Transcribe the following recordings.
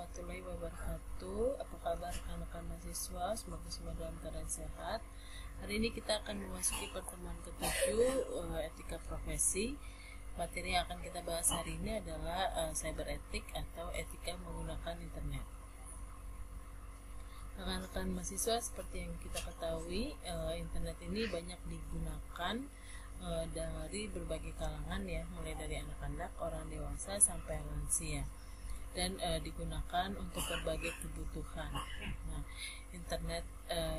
warahmatullahi wabarakatuh. Apa kabar rekan-rekan mahasiswa? Semoga semua dalam keadaan sehat. Hari ini kita akan memasuki pertemuan ke-7 etika profesi. Materi yang akan kita bahas hari ini adalah cyber etik atau etika menggunakan internet. Rekan-rekan mahasiswa, seperti yang kita ketahui, internet ini banyak digunakan dari berbagai kalangan ya, mulai dari anak-anak, orang dewasa sampai lansia, dan digunakan untuk berbagai kebutuhan. Nah, internet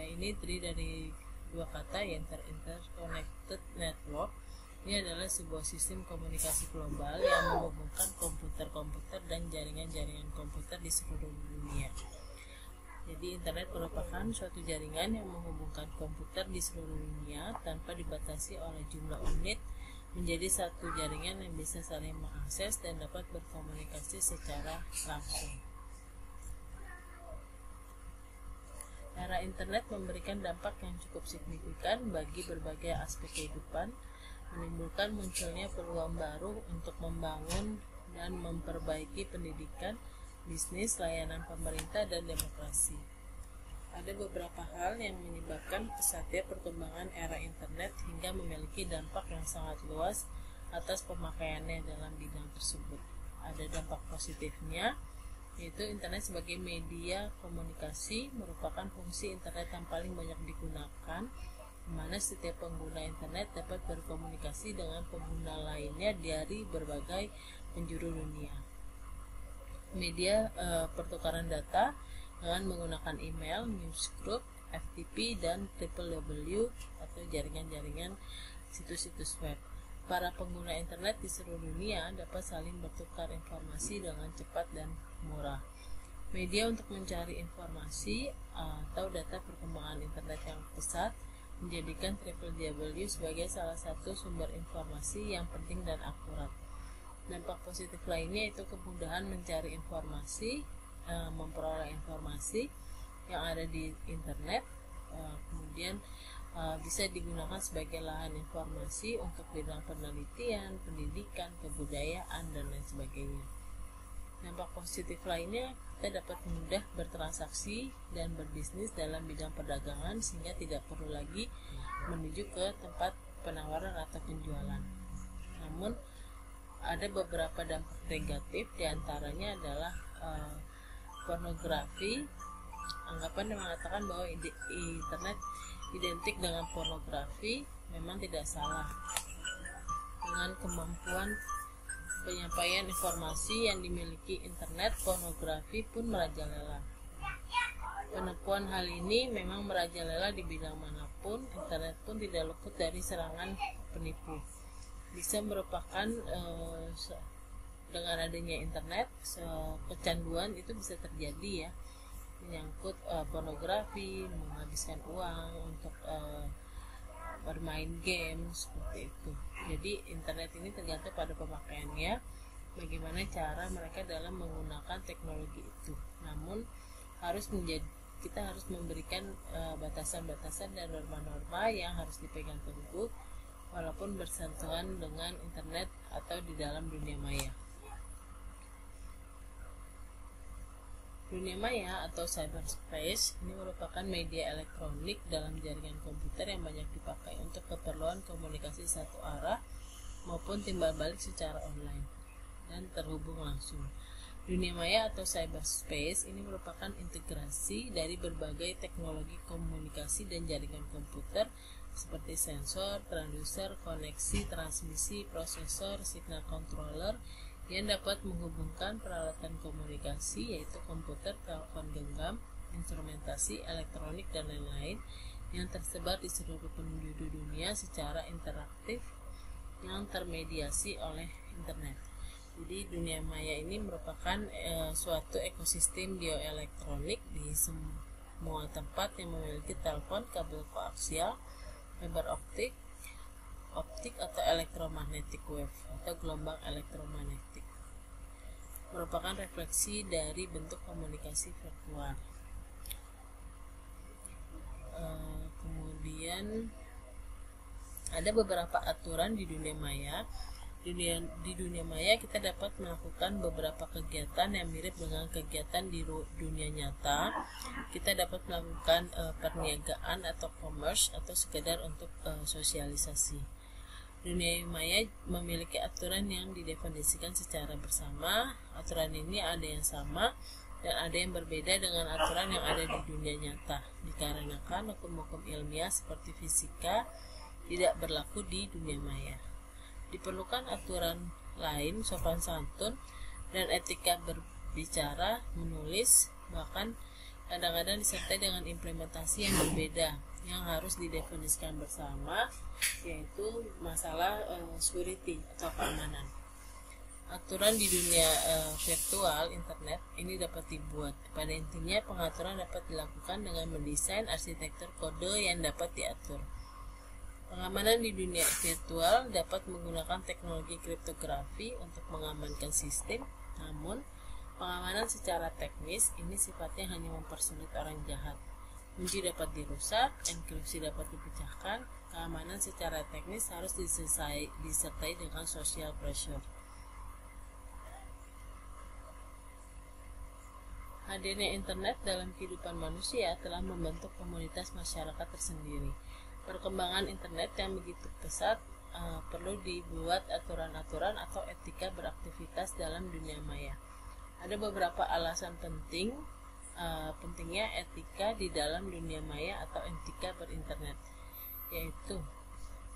ini terdiri dari dua kata, ya, interconnected network. Ini adalah sebuah sistem komunikasi global yang menghubungkan komputer-komputer dan jaringan-jaringan komputer di seluruh dunia. Jadi internet merupakan suatu jaringan yang menghubungkan komputer di seluruh dunia tanpa dibatasi oleh jumlah unit, menjadi satu jaringan yang bisa saling mengakses dan dapat berkomunikasi secara langsung. Era internet memberikan dampak yang cukup signifikan bagi berbagai aspek kehidupan, menimbulkan munculnya peluang baru untuk membangun dan memperbaiki pendidikan, bisnis, layanan pemerintah, dan demokrasi. Ada beberapa hal yang menyebabkan pesatnya perkembangan era internet hingga memiliki dampak yang sangat luas atas pemakaiannya dalam bidang tersebut. Ada dampak positifnya, yaitu internet sebagai media komunikasi merupakan fungsi internet yang paling banyak digunakan, di mana setiap pengguna internet dapat berkomunikasi dengan pengguna lainnya dari berbagai penjuru dunia. Media pertukaran data dengan menggunakan email, newsgroup, FTP, dan www atau jaringan-jaringan situs-situs web. Para pengguna internet di seluruh dunia dapat saling bertukar informasi dengan cepat dan murah. Media untuk mencari informasi atau data perkembangan internet yang pesat menjadikan www sebagai salah satu sumber informasi yang penting dan akurat. Dampak positif lainnya itu kemudahan mencari informasi, memperoleh informasi yang ada di internet, kemudian bisa digunakan sebagai lahan informasi untuk bidang penelitian, pendidikan, kebudayaan, dan lain sebagainya. Dampak positif lainnya, kita dapat mudah bertransaksi dan berbisnis dalam bidang perdagangan sehingga tidak perlu lagi menuju ke tempat penawaran atau penjualan. Namun ada beberapa dampak negatif, diantaranya adalah pornografi. Anggapan yang mengatakan bahwa internet identik dengan pornografi memang tidak salah. Dengan kemampuan penyampaian informasi yang dimiliki internet, pornografi pun merajalela. Penipuan hal ini memang merajalela di bidang manapun. Internet pun tidak luput dari serangan penipu. Bisa merupakan dengan adanya internet, kecanduan itu bisa terjadi ya, menyangkut pornografi, menghabiskan uang untuk bermain game seperti itu. Jadi internet ini tergantung pada pemakaiannya, bagaimana cara mereka dalam menggunakan teknologi itu. Namun kita harus memberikan batasan-batasan dan norma-norma yang harus dipegang teguh walaupun bersentuhan dengan internet atau di dalam dunia maya. Dunia maya atau cyberspace ini merupakan media elektronik dalam jaringan komputer yang banyak dipakai untuk keperluan komunikasi satu arah maupun timbal balik secara online dan terhubung langsung. Dunia maya atau cyberspace ini merupakan integrasi dari berbagai teknologi komunikasi dan jaringan komputer seperti sensor, transducer, koneksi, transmisi, prosesor, signal controller yang dapat menghubungkan peralatan komunikasi yaitu komputer, telepon genggam, instrumentasi, elektronik, dan lain-lain yang tersebar di seluruh penjuru dunia secara interaktif yang termediasi oleh internet. Jadi dunia maya ini merupakan suatu ekosistem bioelektronik di semua tempat yang memiliki telepon, kabel koaksial, fiber optik atau elektromagnetic wave atau gelombang elektromagnetik, merupakan refleksi dari bentuk komunikasi virtual. Kemudian ada beberapa aturan di dunia maya Di dunia maya kita dapat melakukan beberapa kegiatan yang mirip dengan kegiatan di dunia nyata. Kita dapat melakukan perniagaan atau commerce atau sekedar untuk sosialisasi. Dunia maya memiliki aturan yang didefinisikan secara bersama. Aturan ini ada yang sama dan ada yang berbeda dengan aturan yang ada di dunia nyata, dikarenakan hukum-hukum ilmiah seperti fisika tidak berlaku di dunia maya. Diperlukan aturan lain, sopan santun, dan etika berbicara, menulis, bahkan kadang-kadang disertai dengan implementasi yang berbeda yang harus didefinisikan bersama, yaitu masalah security atau keamanan. Aturan di dunia virtual internet ini dapat dibuat. Pada intinya, pengaturan dapat dilakukan dengan mendesain arsitektur kode yang dapat diatur. Pengamanan di dunia virtual dapat menggunakan teknologi kriptografi untuk mengamankan sistem, namun pengamanan secara teknis ini sifatnya hanya mempersulit orang jahat. Kunci dapat dirusak, enkripsi dapat dipecahkan, keamanan secara teknis harus disertai dengan social pressure. Hadirnya internet dalam kehidupan manusia telah membentuk komunitas masyarakat tersendiri. Perkembangan internet yang begitu pesat perlu dibuat aturan-aturan atau etika beraktivitas dalam dunia maya. Ada beberapa alasan pentingnya etika di dalam dunia maya atau etika berinternet, yaitu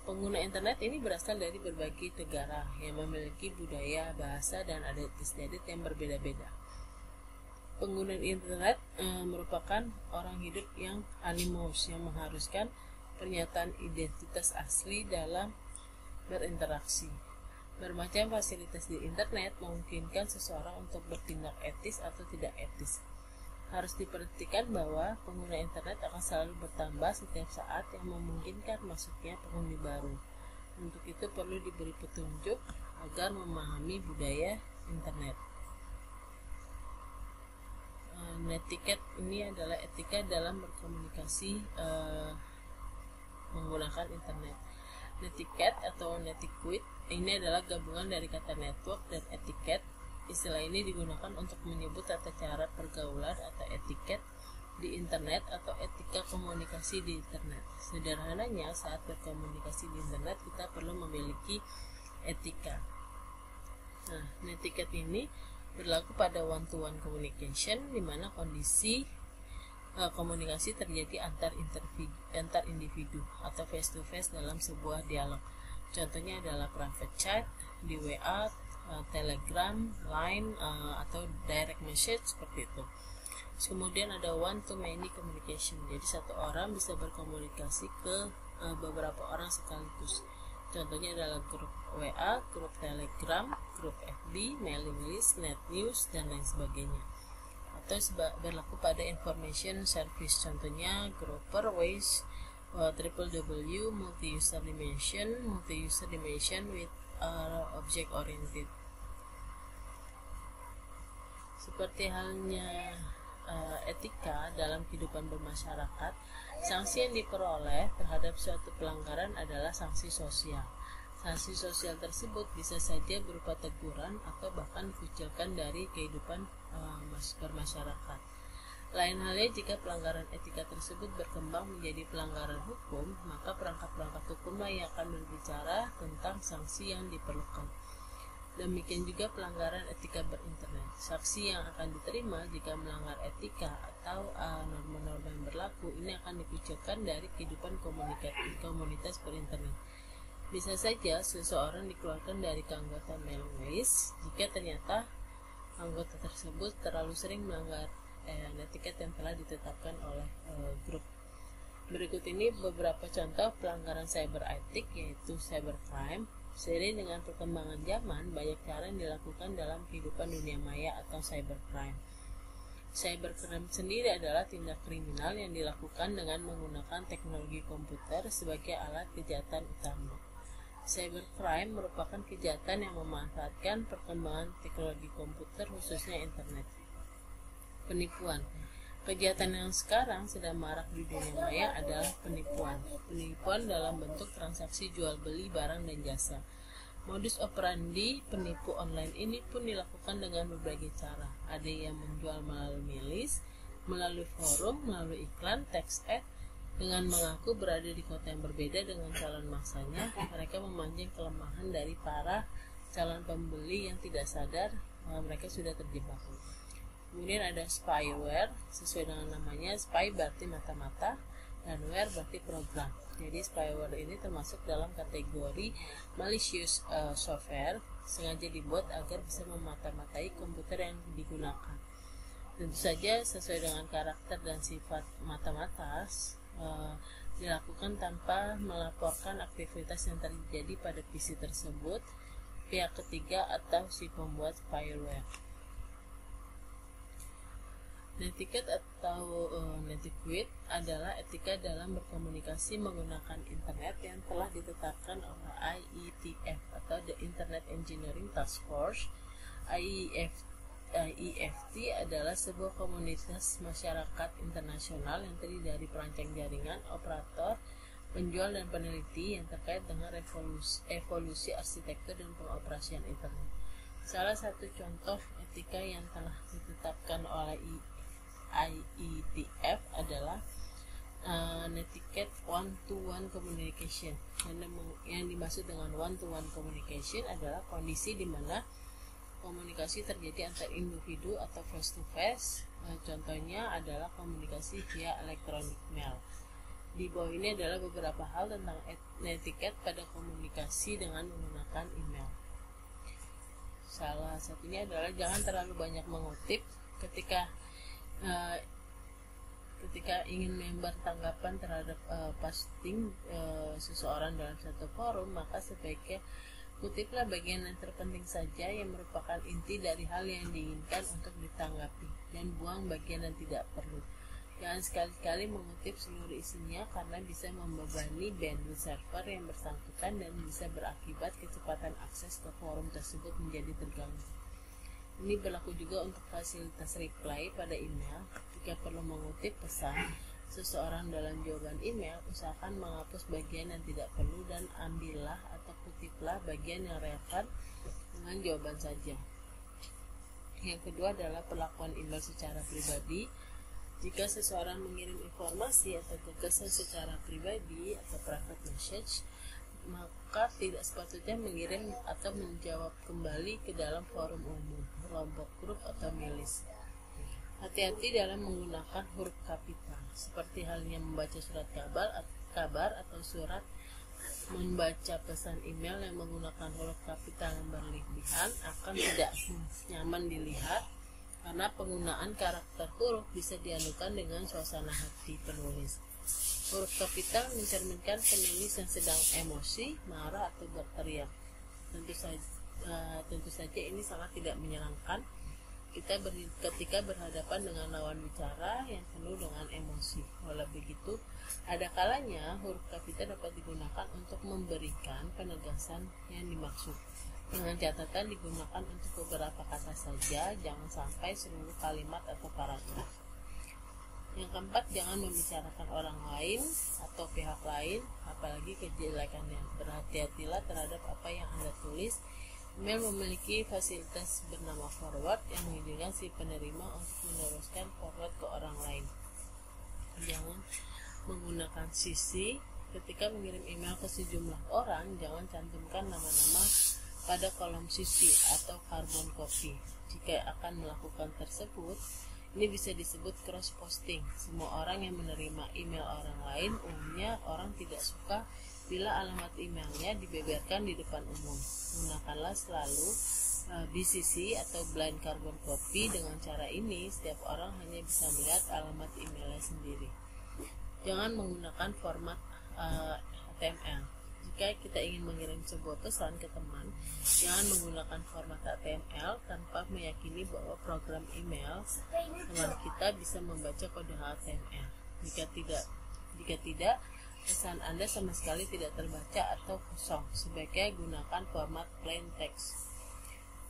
pengguna internet ini berasal dari berbagai negara yang memiliki budaya, bahasa, dan adat istiadat yang berbeda-beda. Pengguna internet merupakan orang hidup yang animus, yang mengharuskan pernyataan identitas asli dalam berinteraksi. Bermacam fasilitas di internet memungkinkan seseorang untuk bertindak etis atau tidak etis. Harus diperhatikan bahwa pengguna internet akan selalu bertambah setiap saat yang memungkinkan masuknya penghuni baru. Untuk itu perlu diberi petunjuk agar memahami budaya internet. Netiquette ini adalah etika dalam berkomunikasi menggunakan internet. Netiquette atau netiquette ini adalah gabungan dari kata network dan etiquette. Istilah ini digunakan untuk menyebut tata cara pergaulan atau etiket di internet atau etika komunikasi di internet. Sederhananya, saat berkomunikasi di internet kita perlu memiliki etika. Nah, netiquette ini berlaku pada one-to-one communication, di mana kondisi komunikasi terjadi antar individu atau face to face dalam sebuah dialog. Contohnya adalah private chat di WA, Telegram, Line, atau direct message seperti itu. Kemudian ada one to many communication. Jadi satu orang bisa berkomunikasi ke beberapa orang sekaligus. Contohnya adalah grup WA, grup Telegram, grup FB, mailing list, net news, dan lain sebagainya. Atau berlaku pada information service, contohnya Grouper, Waze, www, multi-user dimension with object oriented. Seperti halnya etika dalam kehidupan bermasyarakat, sanksi yang diperoleh terhadap suatu pelanggaran adalah sanksi sosial. Sanksi sosial tersebut bisa saja berupa teguran atau bahkan dikucilkan dari kehidupan bermasyarakat. Lain halnya jika pelanggaran etika tersebut berkembang menjadi pelanggaran hukum, maka perangkat-perangkat hukumlah yang akan berbicara tentang sanksi yang diperlukan. Demikian juga pelanggaran etika berinternet. Sanksi yang akan diterima jika melanggar etika atau norma-norma yang berlaku ini akan dikucilkan dari kehidupan komunitas berinternet. Bisa saja seseorang dikeluarkan dari keanggotaan mailing list jika ternyata anggota tersebut terlalu sering melanggar etiket yang telah ditetapkan oleh grup. Berikut ini beberapa contoh pelanggaran cyberetik, yaitu cybercrime. Seiring dengan perkembangan zaman, banyak cara yang dilakukan dalam kehidupan dunia maya atau cybercrime. Cybercrime sendiri adalah tindak kriminal yang dilakukan dengan menggunakan teknologi komputer sebagai alat kejahatan utama. Cybercrime merupakan kejahatan yang memanfaatkan perkembangan teknologi komputer, khususnya internet. Penipuan. Kejahatan yang sekarang sedang marak di dunia maya adalah penipuan. Penipuan dalam bentuk transaksi jual beli barang dan jasa. Modus operandi penipu online ini pun dilakukan dengan berbagai cara. Ada yang menjual melalui list, melalui forum, melalui iklan, text ad. Dengan mengaku berada di kota yang berbeda dengan calon maksanya, mereka memancing kelemahan dari para calon pembeli yang tidak sadar mereka sudah terjebak. Kemudian ada spyware, sesuai dengan namanya. Spy berarti mata-mata, dan ware berarti program. Jadi spyware ini termasuk dalam kategori malicious software, sengaja dibuat agar bisa memata-matai komputer yang digunakan. Tentu saja sesuai dengan karakter dan sifat mata-mata, dilakukan tanpa melaporkan aktivitas yang terjadi pada PC tersebut pihak ketiga atau si pembuat spyware. Netiquette atau netiquette adalah etika dalam berkomunikasi menggunakan internet yang telah ditetapkan oleh IETF atau The Internet Engineering Task Force. IEFT adalah sebuah komunitas masyarakat internasional yang terdiri dari perancang jaringan, operator, penjual, dan peneliti yang terkait dengan evolusi arsitektur dan pengoperasian internet. Salah satu contoh etika yang telah ditetapkan oleh IETF adalah netiquette one-to-one communication. Yang dimaksud dengan one-to-one communication adalah kondisi di mana komunikasi terjadi antar individu atau face-to-face. Contohnya adalah komunikasi via elektronik mail. Di bawah ini adalah beberapa hal tentang netiquette pada komunikasi dengan menggunakan email. Salah satunya adalah jangan terlalu banyak mengutip ketika ingin member tanggapan terhadap posting seseorang dalam satu forum, maka sebaiknya kutiplah bagian yang terpenting saja yang merupakan inti dari hal yang diinginkan untuk ditanggapi, dan buang bagian yang tidak perlu. Jangan sekali-kali mengutip seluruh isinya karena bisa membebani bandwidth server yang bersangkutan dan bisa berakibat kecepatan akses ke forum tersebut menjadi terganggu. Ini berlaku juga untuk fasilitas reply pada email. Jika perlu mengutip pesan seseorang dalam jawaban email, usahakan menghapus bagian yang tidak perlu dan ambillah atau kutiplah bagian yang relevan dengan jawaban saja. Yang kedua adalah perlakuan email secara pribadi. Jika seseorang mengirim informasi atau gagasan secara pribadi atau private message, maka tidak sepatutnya mengirim atau menjawab kembali ke dalam forum umum, kelompok grup, atau milis. Hati-hati dalam menggunakan huruf kapital, seperti halnya membaca surat kabar atau surat. Membaca pesan email yang menggunakan huruf kapital yang berlebihan akan tidak nyaman dilihat, karena penggunaan karakter huruf bisa dianukan dengan suasana hati penulis. Huruf kapital mencerminkan penulis yang sedang emosi, marah, atau berteriak. Tentu saja ini sangat tidak menyenangkan ketika berhadapan dengan lawan bicara yang penuh dengan emosi. Walau begitu, ada kalanya huruf kapital dapat digunakan untuk memberikan penegasan yang dimaksud. Dengan catatan digunakan untuk beberapa kata saja, jangan sampai seluruh kalimat atau paragraf. Yang keempat, jangan membicarakan orang lain atau pihak lain, apalagi kejelekannya. Berhati-hatilah terhadap apa yang Anda tulis. Email memiliki fasilitas bernama forward yang mengizinkan si penerima untuk meneruskan forward ke orang lain. Jangan menggunakan CC. Ketika mengirim email ke sejumlah orang, jangan cantumkan nama-nama pada kolom CC atau carbon copy. Jika akan melakukan tersebut, ini bisa disebut cross posting. Semua orang yang menerima email orang lain, umumnya orang tidak suka bila alamat emailnya dibeberkan di depan umum. Gunakanlah selalu BCC atau blind carbon copy. Dengan cara ini, setiap orang hanya bisa melihat alamat emailnya sendiri. Jangan menggunakan format HTML. Jika kita ingin mengirim sebuah pesan ke teman, jangan menggunakan format HTML tanpa meyakini bahwa program email teman kita bisa membaca kode HTML. Jika tidak, pesan Anda sama sekali tidak terbaca atau kosong. Sebaiknya gunakan format plain text.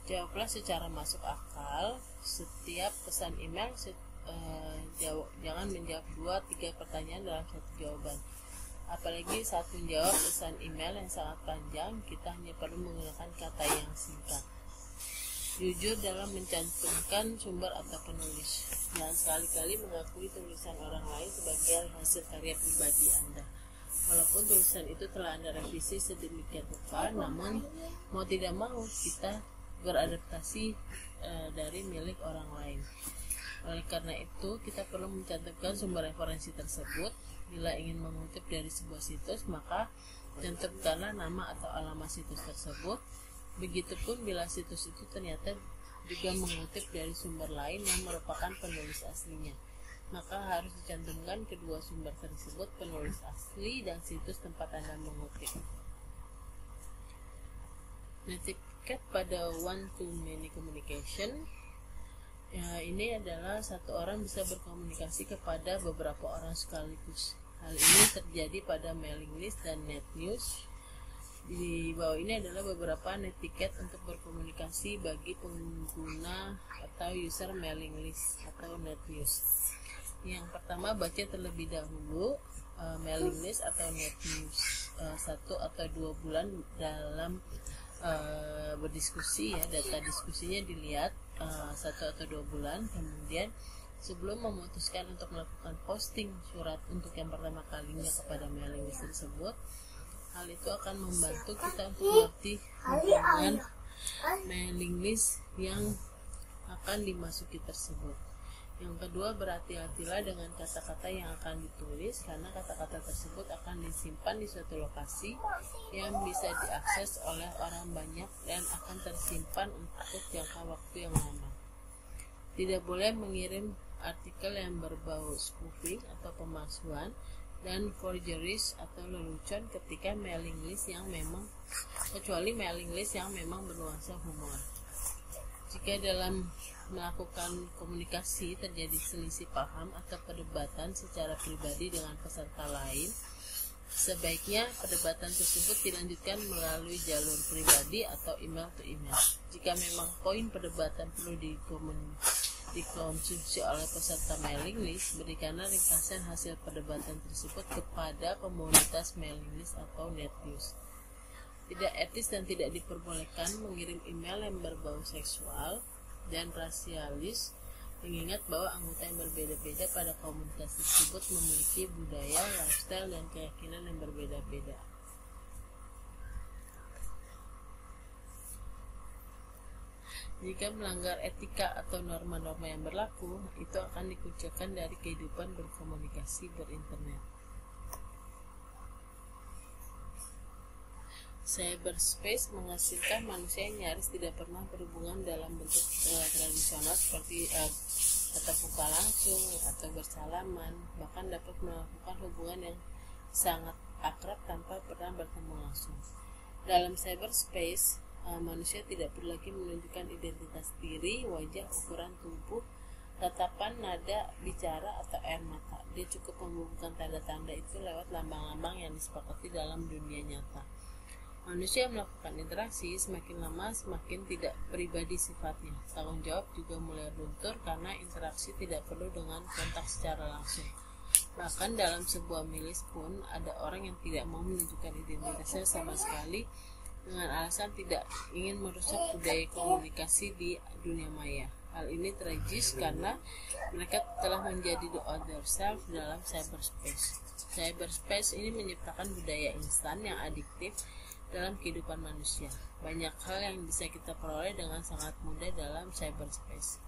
Jawablah secara masuk akal setiap pesan email. Jangan menjawab 2-3 pertanyaan dalam satu jawaban. Apalagi saat menjawab pesan email yang sangat panjang, kita hanya perlu menggunakan kata yang singkat. Jujur dalam mencantumkan sumber atau penulis. Jangan sekali-kali mengakui tulisan orang lain sebagai hasil karya pribadi Anda. Walaupun tulisan itu telah Anda revisi sedemikian rupa, namun mau tidak mau kita beradaptasi dari milik orang lain. Oleh karena itu, kita perlu mencantumkan sumber referensi tersebut. Bila ingin mengutip dari sebuah situs, maka cantumkanlah nama atau alamat situs tersebut. Begitupun bila situs itu ternyata juga mengutip dari sumber lain yang merupakan penulis aslinya, maka harus dicantumkan kedua sumber tersebut, penulis asli dan situs tempat Anda mengutip. Netiquette pada one-to-many communication. Ini adalah satu orang bisa berkomunikasi kepada beberapa orang sekaligus. Hal ini terjadi pada mailing list dan net news. Di bawah ini adalah beberapa netiquette untuk berkomunikasi bagi pengguna atau user mailing list atau net news. Yang pertama, baca terlebih dahulu mailing list atau net news 1 atau 2 bulan dalam berdiskusi, ya, data diskusinya dilihat 1 atau 2 bulan. Kemudian sebelum memutuskan untuk melakukan posting surat untuk yang pertama kalinya kepada mailing list tersebut, hal itu akan membantu kita untuk mengerti hubungan mailing list yang akan dimasuki tersebut. Yang kedua, berhati-hatilah dengan kata-kata yang akan ditulis, karena kata-kata tersebut akan disimpan di suatu lokasi yang bisa diakses oleh orang banyak dan akan tersimpan untuk jangka waktu yang lama. Tidak boleh mengirim artikel yang berbau spoofing atau pemalsuan dan forgeries atau lelucon ketika mailing list yang memang, kecuali mailing list yang memang bernuansa humor. Jika dalam melakukan komunikasi terjadi selisih paham atau perdebatan secara pribadi dengan peserta lain, sebaiknya perdebatan tersebut dilanjutkan melalui jalur pribadi atau email to email. Jika memang poin perdebatan perlu dikonsumsi oleh peserta mailing list, berikanlah ringkasan hasil perdebatan tersebut kepada komunitas mailing list atau net news. Tidak etis dan tidak diperbolehkan mengirim email yang berbau seksual dan rasialis, mengingat bahwa anggota yang berbeda-beda pada komunitas tersebut memiliki budaya, lifestyle, dan keyakinan yang berbeda-beda. Jika melanggar etika atau norma-norma yang berlaku, itu akan dikucilkan dari kehidupan berkomunikasi berinternet. Cyberspace menghasilkan manusia yang nyaris tidak pernah berhubungan dalam bentuk tradisional seperti tatap muka langsung atau bersalaman, bahkan dapat melakukan hubungan yang sangat akrab tanpa pernah bertemu langsung. Dalam cyberspace, manusia tidak perlu lagi menunjukkan identitas diri, wajah, ukuran tubuh, tatapan, nada bicara, atau air mata. Dia cukup menghubungkan tanda-tanda itu lewat lambang-lambang yang disepakati dalam dunia nyata. Manusia melakukan interaksi semakin lama semakin tidak pribadi sifatnya. Tanggung jawab juga mulai luntur karena interaksi tidak perlu dengan kontak secara langsung. Bahkan dalam sebuah milis pun ada orang yang tidak mau menunjukkan identitasnya sama sekali dengan alasan tidak ingin merusak budaya komunikasi di dunia maya. Hal ini tragis karena mereka telah menjadi the other self dalam cyberspace. Cyberspace ini menciptakan budaya instan yang adiktif dalam kehidupan manusia. Banyak hal yang bisa kita peroleh dengan sangat mudah dalam cyberspace.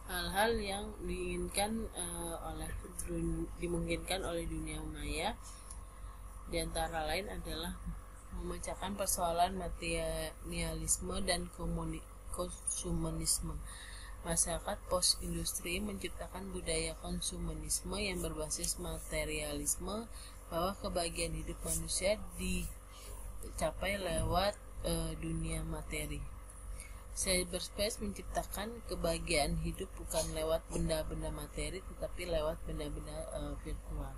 Hal-hal yang dimungkinkan oleh dunia maya diantara lain adalah memecahkan persoalan materialisme dan konsumenisme. Masyarakat post-industri menciptakan budaya konsumenisme yang berbasis materialisme, bahwa kebahagiaan hidup manusia dicapai lewat dunia materi. Cyberspace menciptakan kebahagiaan hidup bukan lewat benda-benda materi, tetapi lewat benda-benda virtual.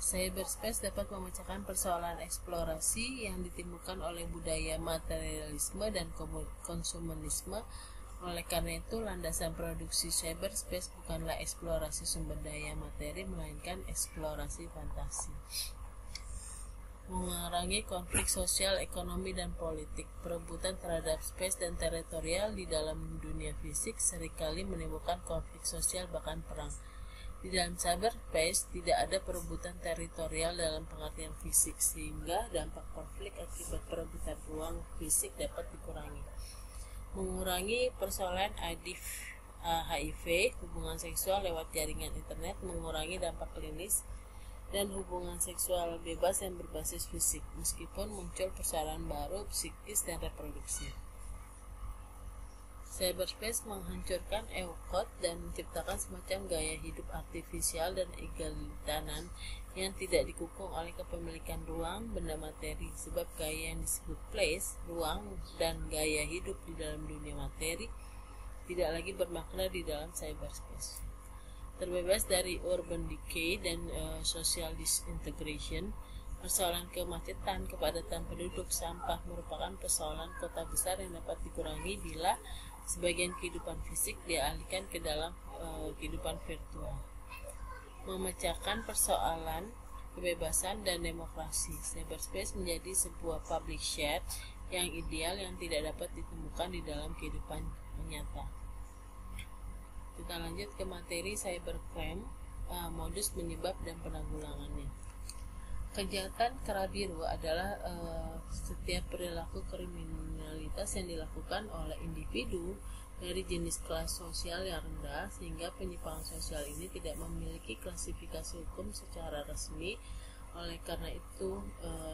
Cyberspace dapat memecahkan persoalan eksplorasi yang ditimbulkan oleh budaya materialisme dan konsumenisme, Oleh karena itu, landasan produksi cyberspace bukanlah eksplorasi sumber daya materi, melainkan eksplorasi fantasi. Mengurangi konflik sosial, ekonomi, dan politik. Perebutan terhadap space dan teritorial di dalam dunia fisik seringkali menimbulkan konflik sosial, bahkan perang. Di dalam cyberspace tidak ada perebutan teritorial dalam pengertian fisik, sehingga dampak konflik akibat perebutan ruang fisik dapat dikurangi. Mengurangi persoalan HIV, hubungan seksual lewat jaringan internet, mengurangi dampak klinis dan hubungan seksual bebas yang berbasis fisik, meskipun muncul persoalan baru psikis dan reproduksi. Cyberspace menghancurkan EUCOD dan menciptakan semacam gaya hidup artifisial dan egalitanan yang tidak dikukung oleh kepemilikan ruang, benda materi, sebab gaya yang disebut place, ruang, dan gaya hidup di dalam dunia materi tidak lagi bermakna di dalam cyberspace. Terbebas dari urban decay dan social disintegration, persoalan kemacetan, kepadatan penduduk, sampah merupakan persoalan kota besar yang dapat dikurangi bila sebagian kehidupan fisik dialihkan ke dalam kehidupan virtual. Memecahkan persoalan kebebasan dan demokrasi, cyberspace menjadi sebuah public share yang ideal yang tidak dapat ditemukan di dalam kehidupan nyata. Kita lanjut ke materi cybercrime, modus penyebab dan penanggulangannya. Kejahatan kera biru adalah setiap perilaku kriminalitas yang dilakukan oleh individu dari jenis kelas sosial yang rendah, sehingga penyimpangan sosial ini tidak memiliki klasifikasi hukum secara resmi. Oleh karena itu,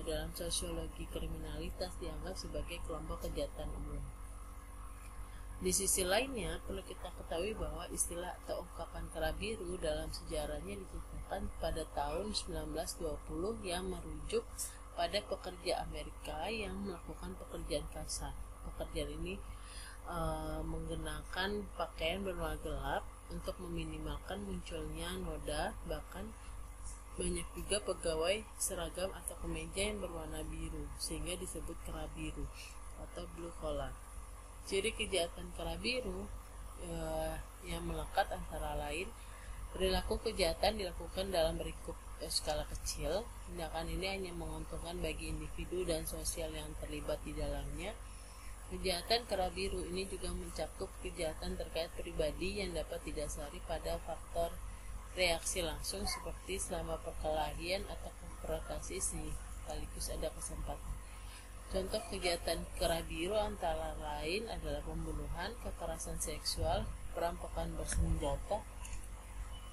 dalam sosiologi kriminalitas dianggap sebagai kelompok kejahatan umum. Di sisi lainnya, perlu kita ketahui bahwa istilah atau ungkapan kera biru dalam sejarahnya diciptakan pada tahun 1920 yang merujuk pada pekerja Amerika yang melakukan pekerjaan kasar. Pekerjaan ini menggunakan pakaian berwarna gelap untuk meminimalkan munculnya noda, bahkan banyak juga pegawai seragam atau kemeja yang berwarna biru, sehingga disebut kera biru atau blue collar. Ciri kejahatan kera biru yang melekat antara lain, perilaku kejahatan dilakukan dalam berikut skala kecil. Tindakan ini hanya menguntungkan bagi individu dan sosial yang terlibat di dalamnya. Kejahatan kera biru ini juga mencakup kejahatan terkait pribadi yang dapat didasari pada faktor reaksi langsung seperti selama perkelahian atau konfrontasi sekaligus ada kesempatan. Contoh kejahatan kera biru antara lain adalah pembunuhan, kekerasan seksual, perampokan bersenjata,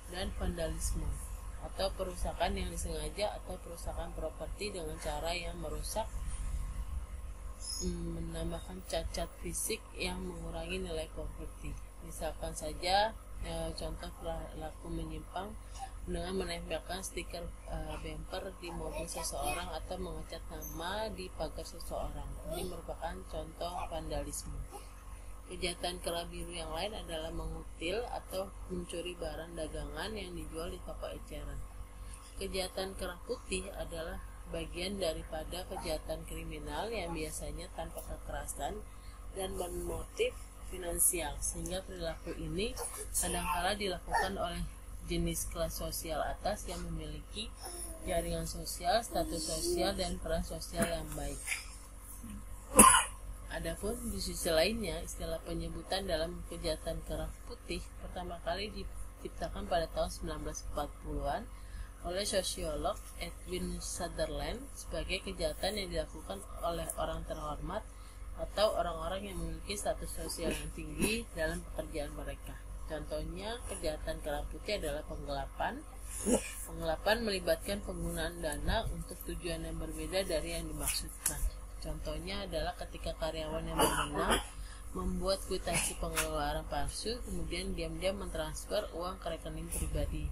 dan vandalisme, atau perusakan yang disengaja atau perusakan properti dengan cara yang merusak, menambahkan cacat fisik yang mengurangi nilai properti. Misalkan saja contoh perilaku menyimpang dengan menempelkan stiker bumper di mobil seseorang atau mengecat nama di pagar seseorang. Ini merupakan contoh vandalisme. Kejahatan kera biru yang lain adalah mengutil atau mencuri barang dagangan yang dijual di toko eceran. Kejahatan kera putih adalah bagian daripada kejahatan kriminal yang biasanya tanpa kekerasan dan bermotif finansial, sehingga perilaku ini kadangkala dilakukan oleh jenis kelas sosial atas yang memiliki jaringan sosial, status sosial, dan peran sosial yang baik. Adapun di sisi lainnya, istilah penyebutan dalam kejahatan kera putih pertama kali diciptakan pada tahun 1940-an oleh sosiolog Edwin Sutherland sebagai kejahatan yang dilakukan oleh orang terhormat atau orang-orang yang memiliki status sosial yang tinggi dalam pekerjaan mereka. Contohnya, kejahatan kera putih adalah penggelapan. Penggelapan melibatkan penggunaan dana untuk tujuan yang berbeda dari yang dimaksudkan. Contohnya adalah ketika karyawan yang berwenang membuat kwitansi pengeluaran palsu, kemudian diam-diam mentransfer uang ke rekening pribadi.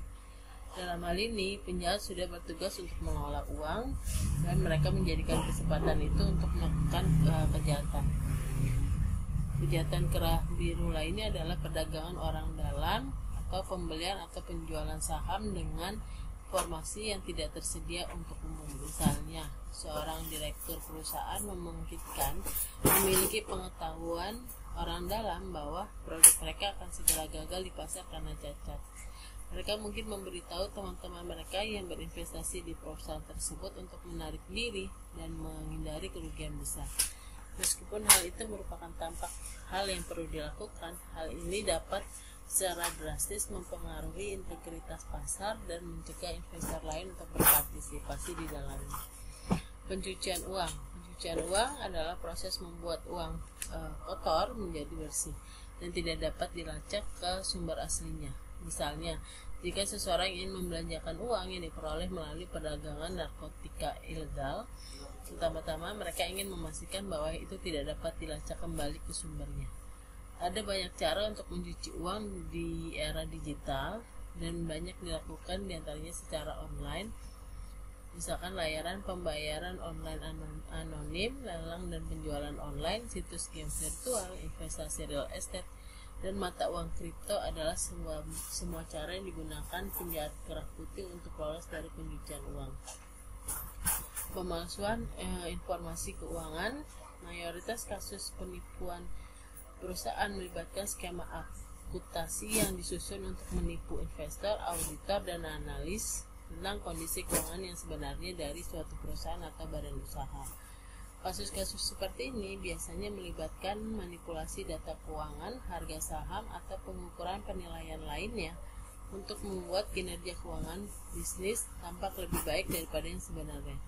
Dalam hal ini, penjahat sudah bertugas untuk mengolah uang, dan mereka menjadikan kesempatan itu untuk melakukan kejahatan. Kejahatan kera biru lainnya adalah perdagangan orang dalam atau pembelian atau penjualan saham dengan informasi yang tidak tersedia untuk umum. Misalnya, seorang direktur perusahaan memungkinkan memiliki pengetahuan orang mendalam bahwa produk mereka akan segera gagal di pasar karena cacat. Mereka mungkin memberitahu teman-teman mereka yang berinvestasi di perusahaan tersebut untuk menarik diri dan menghindari kerugian besar. Meskipun hal itu merupakan tampak hal yang perlu dilakukan, hal ini dapat secara drastis mempengaruhi integritas pasar dan mencegah investor lain untuk berpartisipasi di dalamnya. Pencucian uang. Pencucian uang adalah proses membuat uang kotor menjadi bersih dan tidak dapat dilacak ke sumber aslinya. Misalnya, jika seseorang ingin membelanjakan uang yang diperoleh melalui perdagangan narkotika ilegal, pertama-tama mereka ingin memastikan bahwa itu tidak dapat dilacak kembali ke sumbernya. Ada banyak cara untuk mencuci uang di era digital dan banyak dilakukan diantaranya secara online, misalkan layanan pembayaran online anonim, lelang dan penjualan online, situs game virtual, investasi real estate, dan mata uang kripto adalah semua cara yang digunakan penjahat kerah putih untuk lolos dari pencucian uang. Pemalsuan informasi keuangan. Mayoritas kasus penipuan perusahaan melibatkan skema akuntansi yang disusun untuk menipu investor, auditor, dan analis tentang kondisi keuangan yang sebenarnya dari suatu perusahaan atau badan usaha. Kasus-kasus seperti ini biasanya melibatkan manipulasi data keuangan, harga saham, atau pengukuran penilaian lainnya untuk membuat kinerja keuangan bisnis tampak lebih baik daripada yang sebenarnya.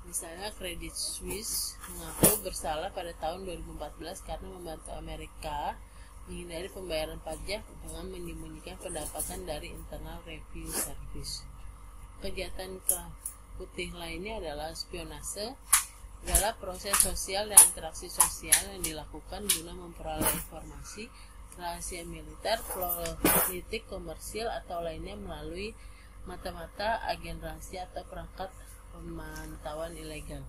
Misalnya, Credit Suisse mengaku bersalah pada tahun 2014 karena membantu Amerika menghindari pembayaran pajak dengan menyembunyikan pendapatan dari Internal Revenue Service. Kejahatan kerah putih lainnya adalah spionase, adalah proses sosial dan interaksi sosial yang dilakukan guna memperoleh informasi, rahasia militer, politik, komersil, atau lainnya melalui mata-mata, agen rahasia, atau perangkat pemantauan ilegal.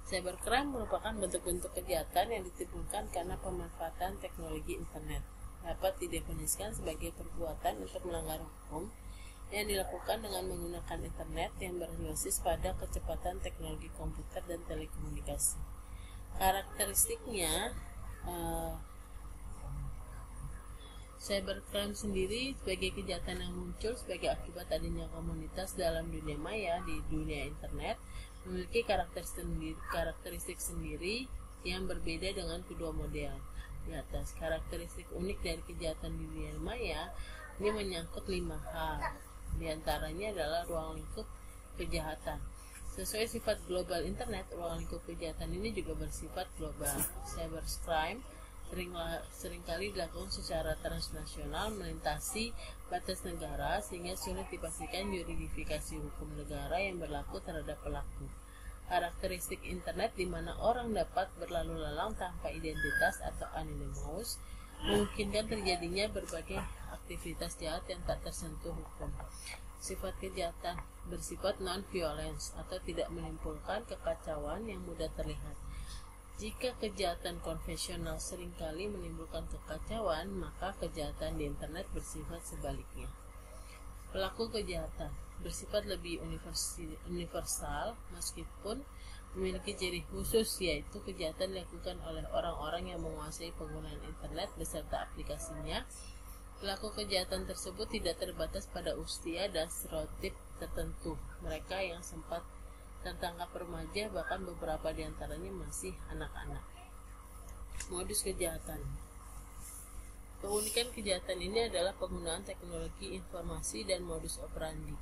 Cybercrime merupakan bentuk-bentuk kejahatan yang ditimbulkan karena pemanfaatan teknologi internet. Dapat didefinisikan sebagai perbuatan untuk melanggar hukum yang dilakukan dengan menggunakan internet yang berbasis pada kecepatan teknologi komputer dan telekomunikasi. Karakteristiknya, cybercrime sendiri sebagai kejahatan yang muncul sebagai akibat adanya komunitas dalam dunia maya di dunia internet memiliki karakteristik sendiri yang berbeda dengan kedua model di atas. Karakteristik unik dari kejahatan di dunia maya ini menyangkut 5 hal. Di antaranya adalah ruang lingkup kejahatan. Sesuai sifat global internet, ruang lingkup kejahatan ini juga bersifat global. Cybercrime seringkali dilakukan secara transnasional, melintasi batas negara, sehingga sulit dipastikan yuridifikasi hukum negara yang berlaku terhadap pelaku. Karakteristik internet di mana orang dapat berlalu lalang tanpa identitas atau anonymous memungkinkan terjadinya berbagai aktivitas jahat yang tak tersentuh hukum. Sifat kejahatan bersifat non-violence atau tidak menimbulkan kekacauan yang mudah terlihat. Jika kejahatan konvensional seringkali menimbulkan kekacauan, maka kejahatan di internet bersifat sebaliknya. Pelaku kejahatan bersifat lebih universal meskipun memiliki ciri khusus, yaitu kejahatan dilakukan oleh orang-orang yang menguasai penggunaan internet beserta aplikasinya. Pelaku kejahatan tersebut tidak terbatas pada usia dan stereotip tertentu. Mereka yang sempat tertangkap remaja, bahkan beberapa di antaranya masih anak-anak. Modus kejahatan. Keunikan kejahatan ini adalah penggunaan teknologi informasi dan modus operandi.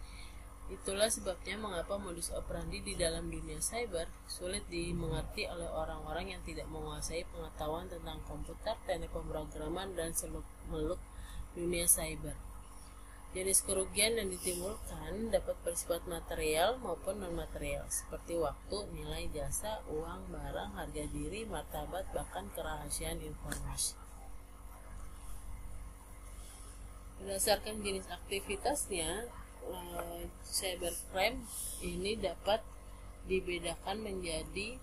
Itulah sebabnya mengapa modus operandi di dalam dunia cyber sulit dimengerti oleh orang-orang yang tidak menguasai pengetahuan tentang komputer, teknik-pemrograman, dan seluk-beluk dunia cyber. Jenis kerugian yang ditimbulkan dapat bersifat material maupun non-material, seperti waktu, nilai jasa, uang, barang, harga diri, martabat, bahkan kerahasiaan informasi. Berdasarkan jenis aktivitasnya, cybercrime ini dapat dibedakan menjadi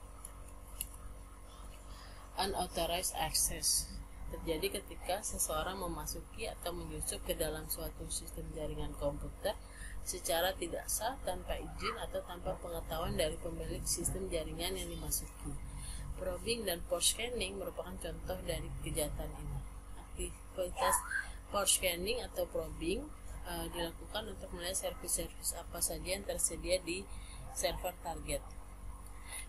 unauthorized access. Terjadi ketika seseorang memasuki atau menyusup ke dalam suatu sistem jaringan komputer secara tidak sah, tanpa izin atau tanpa pengetahuan dari pemilik sistem jaringan yang dimasuki. Probing dan port scanning merupakan contoh dari kejahatan ini. Aktivitas port scanning atau probing dilakukan untuk melihat servis-servis apa saja yang tersedia di server target.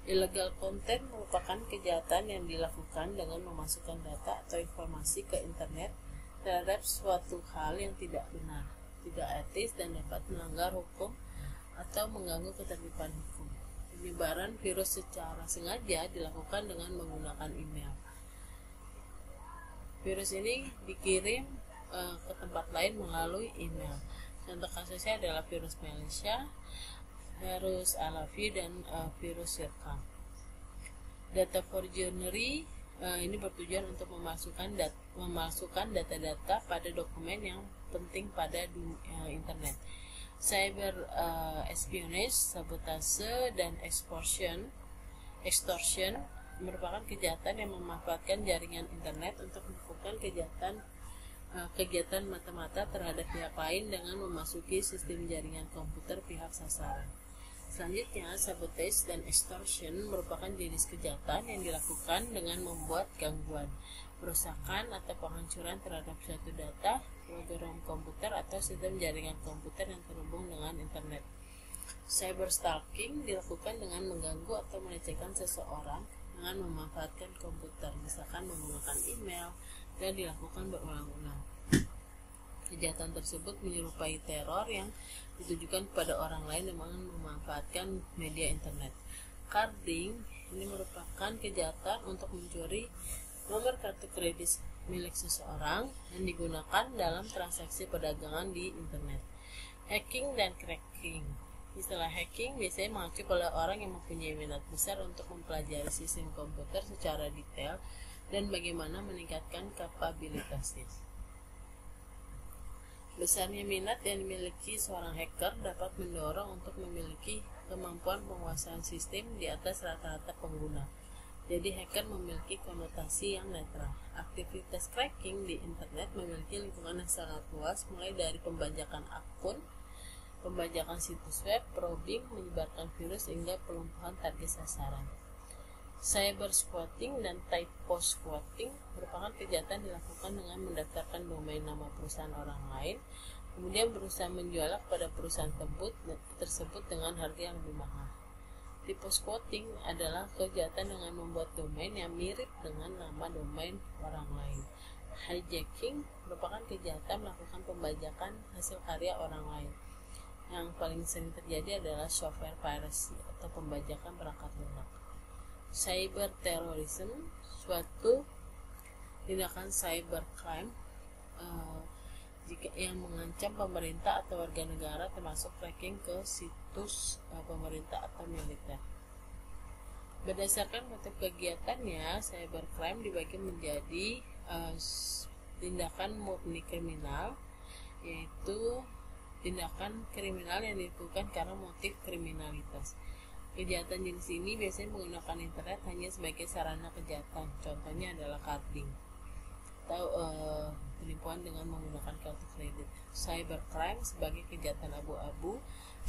Illegal content merupakan kejahatan yang dilakukan dengan memasukkan data atau informasi ke internet terhadap suatu hal yang tidak benar, tidak etis, dan dapat melanggar hukum atau mengganggu ketertiban hukum. Penyebaran virus secara sengaja dilakukan dengan menggunakan email. Virus ini dikirim ke tempat lain melalui email. Contoh kasusnya adalah virus Malaysia, virus Alavi, dan virus Zika. Data forgery ini bertujuan untuk memasukkan data-data pada dokumen yang penting pada internet. Cyber espionage, sabotase, dan extortion merupakan kejahatan yang memanfaatkan jaringan internet untuk melakukan kegiatan mata-mata terhadap pihak lain dengan memasuki sistem jaringan komputer pihak sasaran. Selanjutnya, sabotage dan extortion merupakan jenis kejahatan yang dilakukan dengan membuat gangguan, perusakan, atau penghancuran terhadap suatu data, program komputer, atau sistem jaringan komputer yang terhubung dengan internet. Cyberstalking dilakukan dengan mengganggu atau melecehkan seseorang dengan memanfaatkan komputer, misalkan menggunakan email, dan dilakukan berulang-ulang. Kejahatan tersebut menyerupai teror yang ditujukan kepada orang lain dengan memanfaatkan media internet. Carding ini merupakan kejahatan untuk mencuri nomor kartu kredit milik seseorang yang digunakan dalam transaksi perdagangan di internet. Hacking dan cracking. Istilah hacking biasanya mengacu pada orang yang mempunyai minat besar untuk mempelajari sistem komputer secara detail dan bagaimana meningkatkan kapabilitasnya. Besarnya minat yang dimiliki seorang hacker dapat mendorong untuk memiliki kemampuan penguasaan sistem di atas rata-rata pengguna. Jadi hacker memiliki konotasi yang netral. Aktivitas cracking di internet memiliki lingkungan yang sangat luas, mulai dari pembajakan akun, pembajakan situs web, probing, menyebarkan virus, hingga pelumpuhan target sasaran. Cyber squatting dan typo squatting merupakan kejahatan dilakukan dengan mendaftarkan domain nama perusahaan orang lain, kemudian berusaha menjualnya kepada perusahaan tersebut dengan harga yang lebih mahal. Typo squatting adalah kejahatan dengan membuat domain yang mirip dengan nama domain orang lain. Hijacking merupakan kejahatan melakukan pembajakan hasil karya orang lain. Yang paling sering terjadi adalah software piracy atau pembajakan perangkat lunak. Cyber terrorism, suatu tindakan cybercrime jika yang mengancam pemerintah atau warga negara, termasuk tracking ke situs pemerintah atau militer. Berdasarkan motif kegiatannya, cybercrime dibagi menjadi tindakan murni kriminal, yaitu tindakan kriminal yang dilakukan karena motif kriminalitas. Kejahatan jenis ini biasanya menggunakan internet hanya sebagai sarana kejahatan. Contohnya adalah carding atau penipuan dengan menggunakan kartu kredit. Cybercrime sebagai kejahatan abu-abu.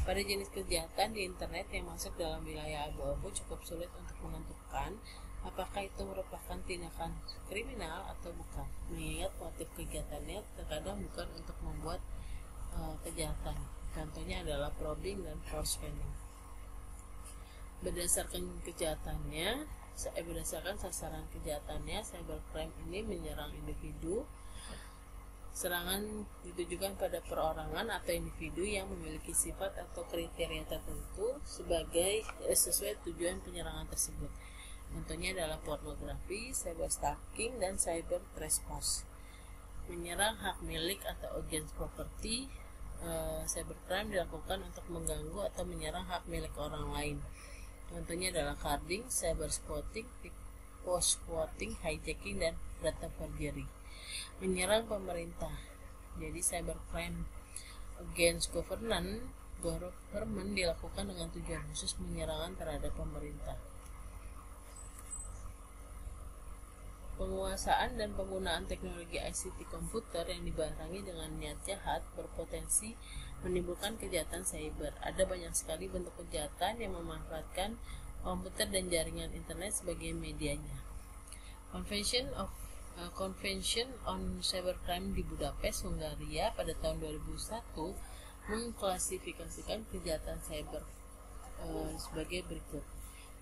Pada jenis kejahatan di internet yang masuk dalam wilayah abu-abu cukup sulit untuk menentukan apakah itu merupakan tindakan kriminal atau bukan, mengingat motif kegiatannya terkadang bukan untuk membuat kejahatan. Contohnya adalah probing dan port scanning. Berdasarkan sasaran kejahatannya, cybercrime ini menyerang individu. Serangan ditujukan pada perorangan atau individu yang memiliki sifat atau kriteria tertentu sesuai tujuan penyerangan tersebut. Contohnya adalah pornografi, cyberstalking, dan cyber trespass. Menyerang hak milik atau against property. Cybercrime dilakukan untuk mengganggu atau menyerang hak milik orang lain. Contohnya adalah carding, cyber squatting, typo squatting, hijacking, dan data forgery. Menyerang pemerintah. Jadi cybercrime against government dilakukan dengan tujuan khusus penyerangan terhadap pemerintah. Penguasaan dan penggunaan teknologi ICT komputer yang dibarengi dengan niat jahat berpotensi menimbulkan kejahatan cyber. Ada banyak sekali bentuk kejahatan yang memanfaatkan komputer dan jaringan internet sebagai medianya. Convention on Cybercrime di Budapest, Hungaria pada tahun 2001 mengklasifikasikan kejahatan cyber sebagai berikut.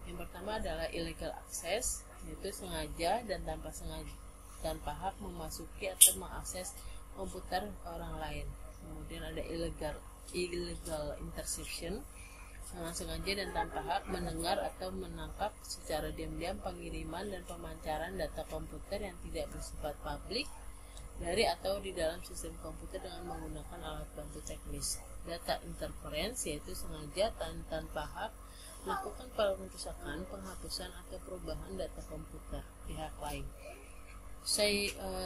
Yang pertama adalah illegal access, yaitu sengaja dan tanpa hak memasuki atau mengakses komputer orang lain. Kemudian ada illegal interception, dengan sengaja dan tanpa hak mendengar atau menangkap secara diam-diam pengiriman dan pemancaran data komputer yang tidak bersifat publik dari atau di dalam sistem komputer dengan menggunakan alat bantu teknis. Data interference, yaitu sengaja tanpa hak melakukan perusakan, penghapusan atau perubahan data komputer pihak lain.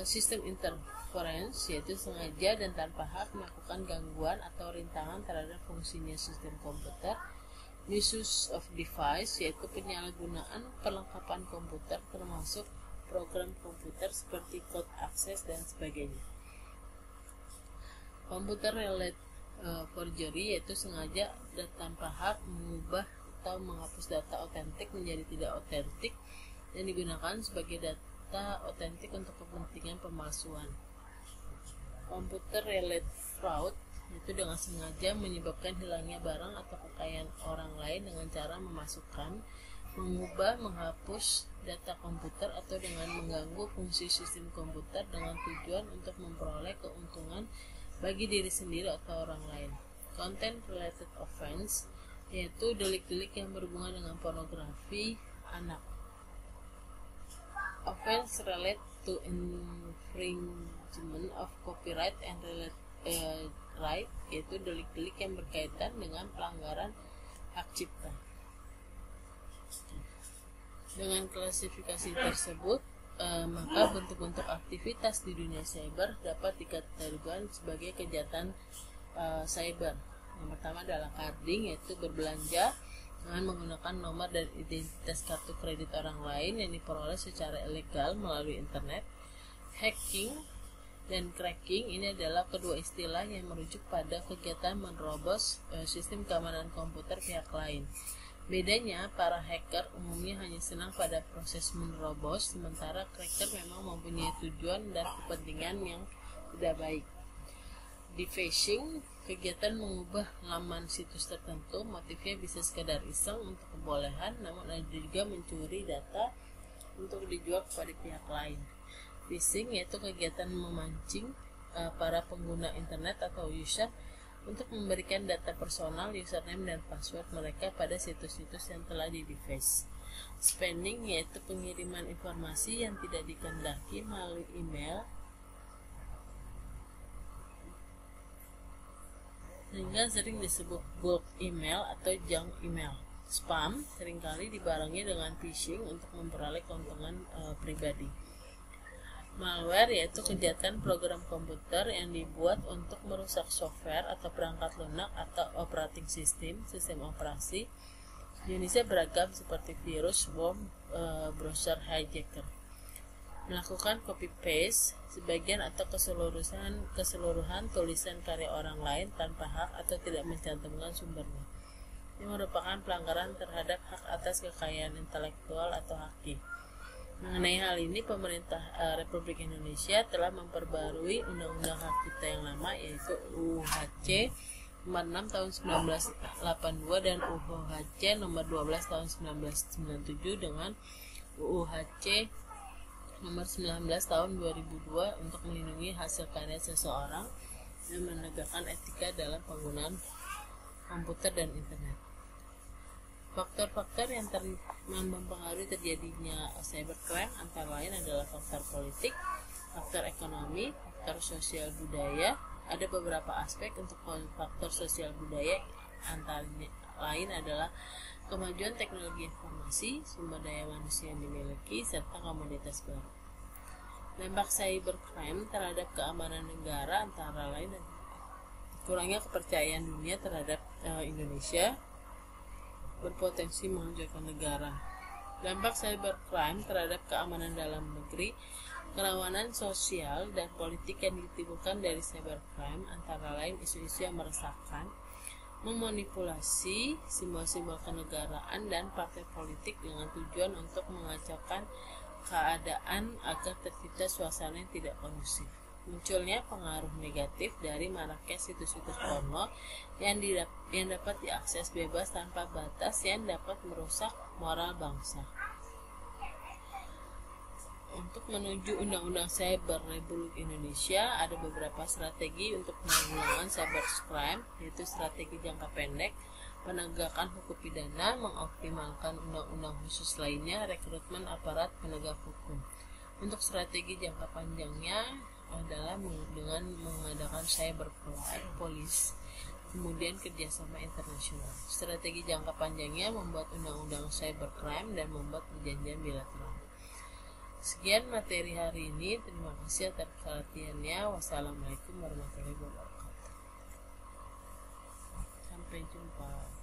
Sistem interference, yaitu sengaja dan tanpa hak melakukan gangguan atau rintangan terhadap fungsinya sistem komputer. Misuse of device, yaitu penyalahgunaan perlengkapan komputer termasuk program komputer seperti code access dan sebagainya. Computer related forgery, yaitu sengaja dan tanpa hak mengubah atau menghapus data otentik menjadi tidak otentik dan digunakan sebagai data otentik untuk kepentingan pemalsuan. Computer related fraud, yaitu dengan sengaja menyebabkan hilangnya barang atau kekayaan orang lain dengan cara memasukkan, mengubah, menghapus data komputer atau dengan mengganggu fungsi sistem komputer dengan tujuan untuk memperoleh keuntungan bagi diri sendiri atau orang lain. Content related offense, yaitu delik-delik yang berhubungan dengan pornografi anak. Offense related to infringement of copyright and related right, yaitu delik-delik yang berkaitan dengan pelanggaran hak cipta. Dengan klasifikasi tersebut, maka bentuk-bentuk aktivitas di dunia cyber dapat dikategorikan sebagai kejahatan cyber. Yang pertama adalah carding, yaitu berbelanja dengan menggunakan nomor dan identitas kartu kredit orang lain yang diperoleh secara ilegal melalui internet. Hacking dan cracking, ini adalah kedua istilah yang merujuk pada kegiatan menerobos sistem keamanan komputer pihak lain. Bedanya, para hacker umumnya hanya senang pada proses menerobos, sementara cracker memang mempunyai tujuan dan kepentingan yang tidak baik. Defacing, kegiatan mengubah laman situs tertentu, motifnya bisa sekedar iseng untuk kebolehan, namun ada juga mencuri data untuk dijual kepada pihak lain. Phishing, yaitu kegiatan memancing para pengguna internet atau user untuk memberikan data personal, username dan password mereka pada situs-situs yang telah di-deface. Spamming, yaitu pengiriman informasi yang tidak dikehendaki melalui email sehingga sering disebut bulk email atau junk email. Spam seringkali dibarengi dengan phishing untuk memperoleh keuntungan pribadi. Malware, yaitu kejahatan program komputer yang dibuat untuk merusak software atau perangkat lunak atau operating system, sistem operasi. Jenisnya beragam seperti virus, worm, browser hijacker. Melakukan copy paste sebagian atau keseluruhan tulisan karya orang lain tanpa hak atau tidak mencantumkan sumbernya. Ini merupakan pelanggaran terhadap hak atas kekayaan intelektual atau haki. Mengenai hal ini, pemerintah Republik Indonesia telah memperbarui Undang-Undang Hak Cipta yang lama, yaitu UHC nomor 6 tahun 1982 dan UHC nomor 12 tahun 1997 dengan UHC nomor 19 tahun 2002 untuk melindungi hasil karya seseorang dan menegakkan etika dalam penggunaan komputer dan internet. Faktor-faktor yang mempengaruhi terjadinya cybercrime antara lain adalah faktor politik, faktor ekonomi, faktor sosial budaya. Ada beberapa aspek untuk faktor sosial budaya, antara lain adalah kemajuan teknologi informasi, sumber daya manusia yang dimiliki, serta komoditas baru. Dampak cybercrime terhadap keamanan negara antara lain kurangnya kepercayaan dunia terhadap Indonesia, berpotensi menghancurkan negara. Dampak cybercrime terhadap keamanan dalam negeri, kerawanan sosial dan politik yang ditimbulkan dari cybercrime antara lain isu-isu yang meresahkan, memanipulasi simbol-simbol kenegaraan dan partai politik dengan tujuan untuk mengacaukan keadaan agar tercipta suasana yang tidak kondusif. Munculnya pengaruh negatif dari maraknya situs-situs porno yang dapat diakses bebas tanpa batas yang dapat merusak moral bangsa. Untuk menuju Undang-Undang Cyber Republik Indonesia, ada beberapa strategi untuk penanggulangan cybercrime, yaitu strategi jangka pendek, penegakan hukum pidana, mengoptimalkan undang-undang khusus lainnya, rekrutmen aparat penegak hukum. Untuk strategi jangka panjangnya adalah dengan mengadakan cyber police, kemudian kerjasama internasional. Strategi jangka panjangnya membuat undang-undang cybercrime dan membuat perjanjian bilateral. Sekian materi hari ini. Terima kasih atas perhatiannya. Wassalamualaikum warahmatullahi wabarakatuh. Sampai jumpa.